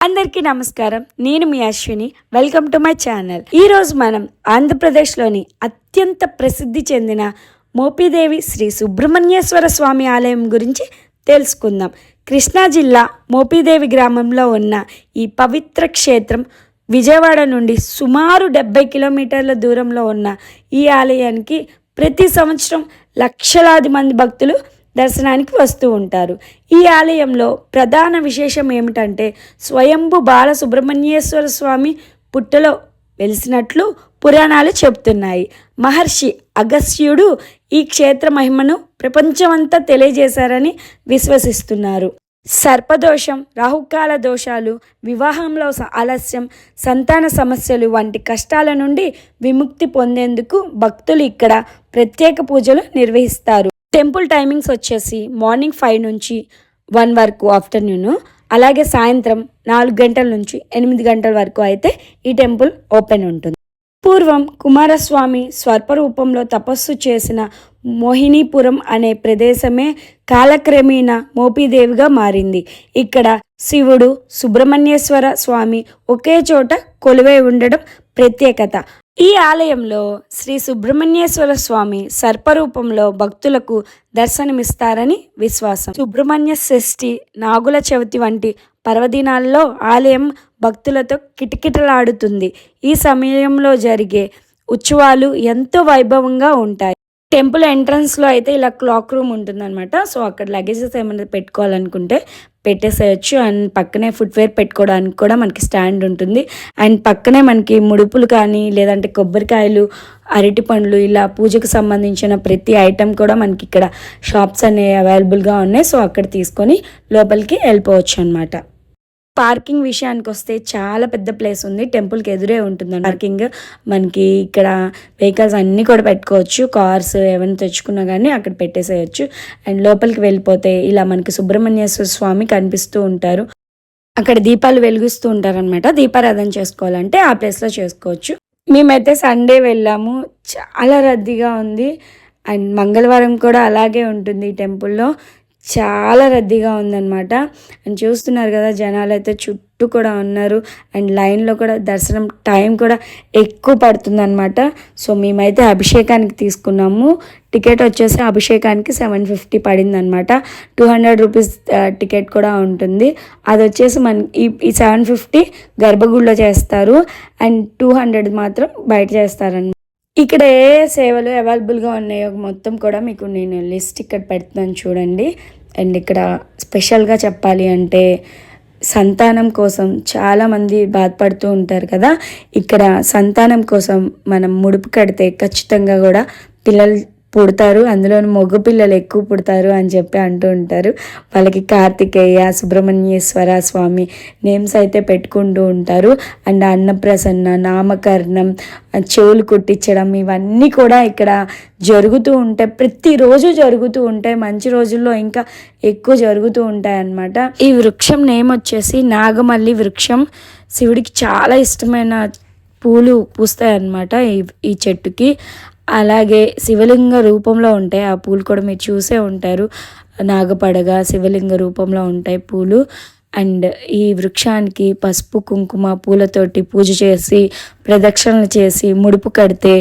అందరికీ నమస్కారం. నేను మీ Ashwini. Welcome to my channel. ఈరోజు మనం ఆంధ్రప్రదేశ్లోని అత్యంత ప్రసిద్ధి చెందిన మోపిదేవి శ్రీ సుబ్రహ్మణ్యేశ్వర స్వామి ఆలయం గురించి తెలుసుకుందాం. కృష్ణా జిల్లా మోపిదేవి గ్రామంలో ఉన్న ఈ పవిత్ర క్షేత్రం విజయవాడ నుండి సుమారు 70 కిలోమీటర్ల దూరంలో ఉన్న ఈ ఆలయానికి ప్రతి సంవత్సరం లక్షలాది మంది భక్తులు దర్శనానికి వస్తూ ఉంటారు. ఈ ఆలయంలో ప్రధాన విశేషం ఏమిటంటే స్వయంభు బాలసుబ్రహ్మణ్యేశ్వర స్వామి పుట్టలో వెలిసినట్లు పురాణాలు చెబుతున్నాయి. మహర్షి అగస్త్యుడు ఈ క్షేత్ర మహిమను ప్రపంచమంతా తెలియజేశారని విశ్వసిస్తున్నారు. సర్పదోషం, రాహుకాల దోషాలు, వివాహంలో ఆలస్యం, సంతాన సమస్యలు వంటి కష్టాల నుండి విముక్తి పొందేందుకు భక్తులు ఇక్కడ ప్రత్యేక పూజలు నిర్వహిస్తారు. టెంపుల్ టైమింగ్స్ వచ్చేసి మార్నింగ్ 5 నుంచి 1 వరకు ఆఫ్టర్నూన్, అలాగే సాయంత్రం 4 గంటల నుంచి 8 గంటల వరకు అయితే ఈ టెంపుల్ ఓపెన్ ఉంటుంది. పూర్వం కుమారస్వామి స్వర్పరూపంలో తపస్సు చేసిన మోహినీపురం అనే ప్రదేశమే కాలక్రమేణా మోపిదేవిగా మారింది. ఇక్కడ శివుడు, సుబ్రహ్మణ్యేశ్వర స్వామి ఒకే చోట కొలువై ఉండడం ప్రత్యేకత. ఈ ఆలయంలో శ్రీ సుబ్రహ్మణ్యేశ్వర స్వామి సర్పరూపంలో భక్తులకు దర్శనమిస్తారని విశ్వాసం. సుబ్రహ్మణ్య షష్ఠి, నాగుల చవితి వంటి పర్వదినాల్లో ఆలయం భక్తులతో కిటకిటలాడుతుంది. ఈ సమయంలో జరిగే ఉత్సవాలు ఎంతో వైభవంగా ఉంటాయి. టెంపుల్ ఎంట్రన్స్లో అయితే ఇలా క్లాక్ రూమ్ ఉంటుందన్నమాట. సో అక్కడ లగేజెస్ ఏమైనా పెట్టుకోవాలనుకుంటే పెట్టేసేయచ్చు. అండ్ పక్కనే ఫుట్వేర్ పెట్టుకోవడానికి కూడా మనకి స్టాండ్ ఉంటుంది. అండ్ పక్కనే మనకి ముడుపులు కానీ లేదంటే కొబ్బరికాయలు, అరటి పండ్లు ఇలా పూజకు సంబంధించిన ప్రతి ఐటెం కూడా మనకి ఇక్కడ షాప్స్ అనేవి అవైలబుల్గా ఉన్నాయి. సో అక్కడ తీసుకొని లోపలికి వెళ్ళిపోవచ్చు అనమాట. పార్కింగ్ విషయానికి వస్తే చాలా పెద్ద ప్లేస్ ఉంది. టెంపుల్కి ఎదురే ఉంటుంది పార్కింగ్. మనకి ఇక్కడ వెహికల్స్ అన్నీ కూడా పెట్టుకోవచ్చు. కార్స్ ఏమైనా తెచ్చుకున్నా కానీ అక్కడ పెట్టేసేయచ్చు. అండ్ లోపలికి వెళ్ళిపోతే ఇలా మనకి సుబ్రహ్మణ్యేశ్వర స్వామి కనిపిస్తూ ఉంటారు. అక్కడ దీపాలు వెలిగిస్తూ ఉంటారనమాట. దీపారాధన చేసుకోవాలంటే ఆ ప్లేస్లో చేసుకోవచ్చు. మేమైతే సండే వెళ్ళాము. చాలా రద్దీగా ఉంది. అండ్ మంగళవారం కూడా అలాగే ఉంటుంది. ఈ టెంపుల్లో చాలా రద్దీగా ఉందన్నమాట. అండ్ చూస్తున్నారు కదా, జనాలు అయితే చుట్టూ కూడా ఉన్నారు. అండ్ లైన్లో కూడా దర్శనం టైం కూడా ఎక్కువ పడుతుందన్నమాట. సో మేమైతే అభిషేకానికి తీసుకున్నాము. టికెట్ వచ్చేసి అభిషేకానికి 750 పడిందనమాట. 200 రూపీస్ టికెట్ కూడా ఉంటుంది. అది వచ్చేసి ఈ 750 గర్భగుడిలో చేస్తారు. అండ్ 200 మాత్రం బయట చేస్తారన్నమాట. ఇక్కడ ఏ సేవలు అవైలబుల్గా ఉన్నాయో మొత్తం కూడా మీకు నేను లిస్ట్ ఇక్కడ పెడుతున్నాను చూడండి. అండ్ ఇక్కడ స్పెషల్గా చెప్పాలి అంటే సంతానం కోసం చాలామంది బాధపడుతూ ఉంటారు కదా. ఇక్కడ సంతానం కోసం మనం ముడుపు కడితే ఖచ్చితంగా కూడా పిల్లలు పుడతారు. అందులో మగ పిల్లలు ఎక్కువ పుడతారు అని చెప్పి అంటూ ఉంటారు. వాళ్ళకి కార్తికేయ, సుబ్రహ్మణ్యేశ్వర స్వామి నేమ్స్ అయితే పెట్టుకుంటూ ఉంటారు. అండ్ అన్నప్రసన్న, నామకరణం, చెవులు కుట్టించడం ఇవన్నీ కూడా ఇక్కడ జరుగుతూ ఉంటాయి. ప్రతిరోజు జరుగుతూ ఉంటాయి. మంచి రోజుల్లో ఇంకా ఎక్కువ జరుగుతూ ఉంటాయి అన్నమాట. ఈ వృక్షం నేమ్ వచ్చేసి నాగమల్లి వృక్షం. శివుడికి చాలా ఇష్టమైన పూలు పూస్తాయి అన్నమాట ఈ చెట్టుకి. అలాగే శివలింగ రూపంలో ఉంటాయి ఆ పూలు కూడా మీరు చూసే ఉంటారు. నాగపడగ శివలింగ రూపంలో ఉంటాయి పూలు. అండ్ ఈ వృక్షానికి పసుపు, కుంకుమ, పూలతోటి పూజ చేసి ప్రదక్షిణలు చేసి ముడుపు కడితే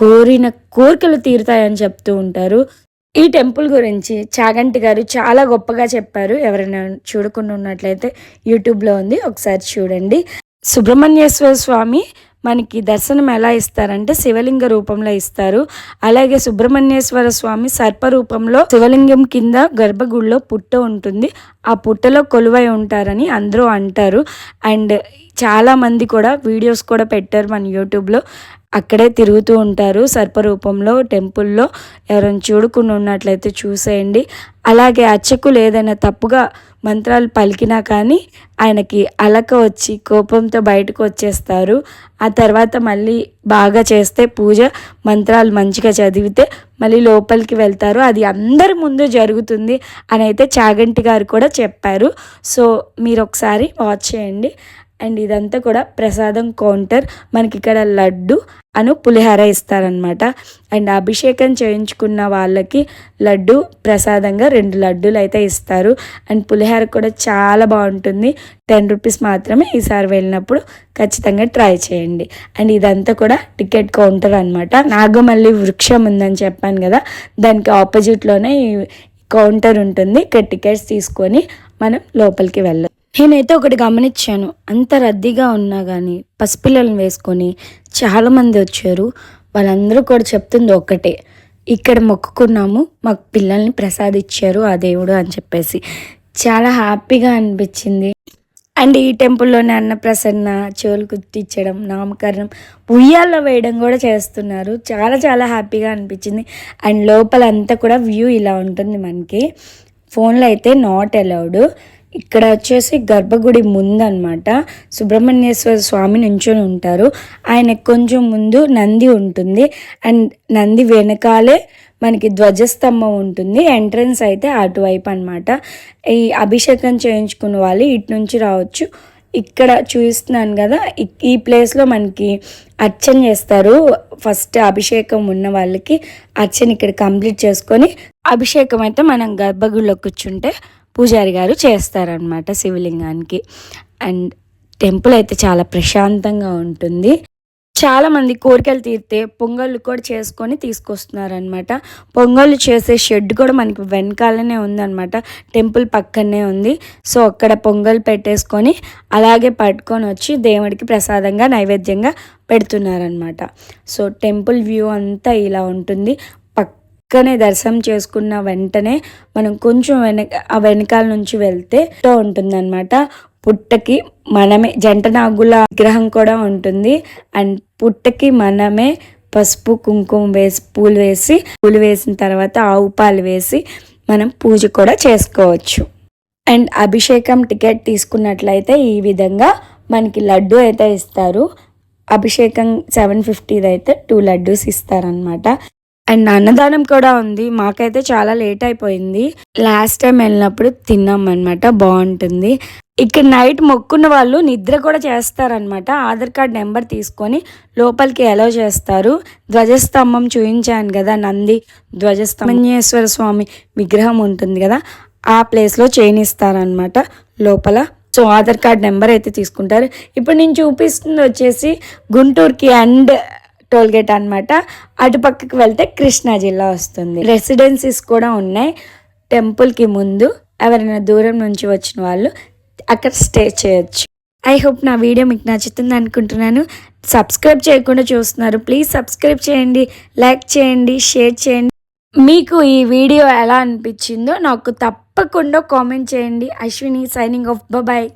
కోరిన కోరికలు తీరుతాయని చెప్తూ ఉంటారు. ఈ టెంపుల్ గురించి చాగంటి గారు చాలా గొప్పగా చెప్పారు. ఎవరైనా చూడకుండా ఉన్నట్లయితే యూట్యూబ్లో ఉంది, ఒకసారి చూడండి. సుబ్రహ్మణ్యేశ్వర స్వామి మనకి దర్శనం ఎలా ఇస్తారంటే శివలింగ రూపంలో ఇస్తారు. అలాగే సుబ్రహ్మణ్యేశ్వర స్వామి సర్పరూపంలో శివలింగం కింద గర్భగుడిలో పుట్ట ఉంటుంది. ఆ పుట్టలో కొలువై ఉంటారని అందరూ అంటారు. అండ్ చాలామంది కూడా వీడియోస్ కూడా పెట్టారు మన యూట్యూబ్లో. అక్కడే తిరుగుతూ ఉంటారు సర్పరూపంలో టెంపుల్లో. ఎవరైనా చూడకుండా ఉన్నట్లయితే చూసేయండి. అలాగే అర్చకులు ఏదైనా తప్పుగా మంత్రాలు పలికినా కానీ ఆయనకి అలక వచ్చి కోపంతో బయటకు వచ్చేస్తారు. ఆ తర్వాత మళ్ళీ బాగా చేస్తే పూజ మంత్రాలు మంచిగా చదివితే మళ్ళీ లోపలికి వెళ్తారు. అది అందరి ముందు జరుగుతుంది అని అయితే చాగంటి గారు కూడా చెప్పారు. సో మీరు ఒకసారి వాచ్ చేయండి. అండ్ ఇదంతా కూడా ప్రసాదం కౌంటర్. మనకి ఇక్కడ లడ్డు అను పులిహార ఇస్తారనమాట. అండ్ అభిషేకం చేయించుకున్న వాళ్ళకి లడ్డు ప్రసాదంగా 2 లడ్డూలు అయితే ఇస్తారు. అండ్ పులిహార కూడా చాలా బాగుంటుంది. 10 రూపీస్ మాత్రమే. ఈసారి వెళ్ళినప్పుడు ఖచ్చితంగా ట్రై చేయండి. అండ్ ఇదంతా కూడా టికెట్ కౌంటర్ అనమాట. నాగమల్లి వృక్షం ఉందని చెప్పాను కదా, దానికి ఆపోజిట్లోనే ఈ కౌంటర్ ఉంటుంది. ఇక్కడ టికెట్స్ తీసుకొని మనం లోపలికి వెళ్ళాలి. నేనైతే ఒకటి గమనించాను, అంత రద్దీగా ఉన్నా కానీ పసిపిల్లలను వేసుకొని చాలామంది వచ్చారు. వాళ్ళందరూ కూడా చెప్తుంది ఒక్కటే, ఇక్కడ మొక్కుకున్నాము, మాకు పిల్లల్ని ప్రసాదించారు ఆ దేవుడు అని చెప్పేసి. చాలా హ్యాపీగా అనిపించింది. అండ్ ఈ టెంపుల్లోనే అన్నప్రసన్న, చెవులు కుట్టించడం, నామకరణం, ఉయ్యాల్లో వేయడం కూడా చేస్తున్నారు. చాలా చాలా హ్యాపీగా అనిపించింది. అండ్ లోపలంతా కూడా వ్యూ ఇలా ఉంటుంది. మనకి ఫోన్లో అయితే నాట్ అలౌడ్. ఇక్కడ వచ్చేసి గర్భగుడి ముందనమాట సుబ్రహ్మణ్యేశ్వర స్వామి నించొని ఉంటారు. ఆయన కొంచెం ముందు నంది ఉంటుంది. అండ్ నంది వెనకాలే మనకి ధ్వజస్తంభం ఉంటుంది. ఎంట్రన్స్ అయితే అటువైపు అనమాట. ఈ అభిషేకం చేయించుకున్న వాళ్ళు ఇటు నుంచి రావచ్చు. ఇక్కడ చూపిస్తున్నాను కదా, ఈ ప్లేస్లో మనకి అర్చన చేస్తారు. ఫస్ట్ అభిషేకం ఉన్న వాళ్ళకి అర్చన ఇక్కడ కంప్లీట్ చేసుకొని అభిషేకం అయితే మనం గర్భగుడిలో కూర్చుంటే పూజారి గారు చేస్తారనమాట శివలింగానికి. అండ్ టెంపుల్ అయితే చాలా ప్రశాంతంగా ఉంటుంది. చాలామంది కోరికలు తీరితే పొంగళ్ళు కూడా చేసుకొని తీసుకొస్తున్నారనమాట. పొంగళ్ళు చేసే షెడ్ కూడా మనకి వెనకాలనే ఉందన్నమాట. టెంపుల్ పక్కనే ఉంది. సో అక్కడ పొంగల్ పెట్టేసుకొని అలాగే పట్టుకొని వచ్చి దేవుడికి ప్రసాదంగా నైవేద్యంగా పెడుతున్నారనమాట. సో టెంపుల్ వ్యూ అంతా ఇలా ఉంటుంది. పక్కనే దర్శనం చేసుకున్న వెంటనే మనం కొంచెం వెనకాల నుంచి వెళ్తే ఉంటుందన్నమాట. పుట్టకి మనమే జంట నాగుల విగ్రహం కూడా ఉంటుంది. అండ్ పుట్టకి మనమే పసుపు కుంకుమ వేసి పూలు వేసిన తర్వాత ఆవు పాలు వేసి మనం పూజ కూడా చేసుకోవచ్చు. అండ్ అభిషేకం టికెట్ తీసుకున్నట్లయితే ఈ విధంగా మనకి లడ్డు అయితే ఇస్తారు. అభిషేకం 750 అయితే 2 లడ్డూస్ ఇస్తారనమాట. అండ్ అన్నదానం కూడా ఉంది. మాకైతే చాలా లేట్ అయిపోయింది. లాస్ట్ టైం వెళ్ళినప్పుడు తిన్నాం అనమాట. బాగుంటుంది. ఇక్కడ నైట్ మొక్కున్న వాళ్ళు నిద్ర కూడా చేస్తారనమాట. ఆధార్ కార్డ్ నెంబర్ తీసుకొని లోపలికి అలౌ చేస్తారు. ధ్వజస్తంభం చూపించాను కదా, నంది ధ్వజస్తంభేశ్వర స్వామి విగ్రహం ఉంటుంది కదా, ఆ ప్లేస్లో చేయనిస్తారనమాట లోపల. సో ఆధార్ కార్డ్ నెంబర్ అయితే తీసుకుంటారు. ఇప్పుడు నేను చూపిస్తుంది వచ్చేసి గుంటూరుకి అండ్ టోల్గేట్ అనమాట. అటు పక్కకి వెళ్తే కృష్ణా జిల్లా వస్తుంది. రెసిడెన్సీస్ కూడా ఉన్నాయి టెంపుల్కి ముందు. ఎవరైనా దూరం నుంచి వచ్చిన వాళ్ళు అక్కడ స్టే చేయొచ్చు. ఐ హోప్ నా వీడియో మీకు నచ్చుతుంది అనుకుంటున్నాను. సబ్స్క్రైబ్ చేయకుండా చూస్తున్నారు, ప్లీజ్ సబ్స్క్రైబ్ చేయండి, లైక్ చేయండి, షేర్ చేయండి. మీకు ఈ వీడియో ఎలా అనిపించిందో నాకు తప్పకుండా కామెంట్ చేయండి. Ashwini signing off, bye.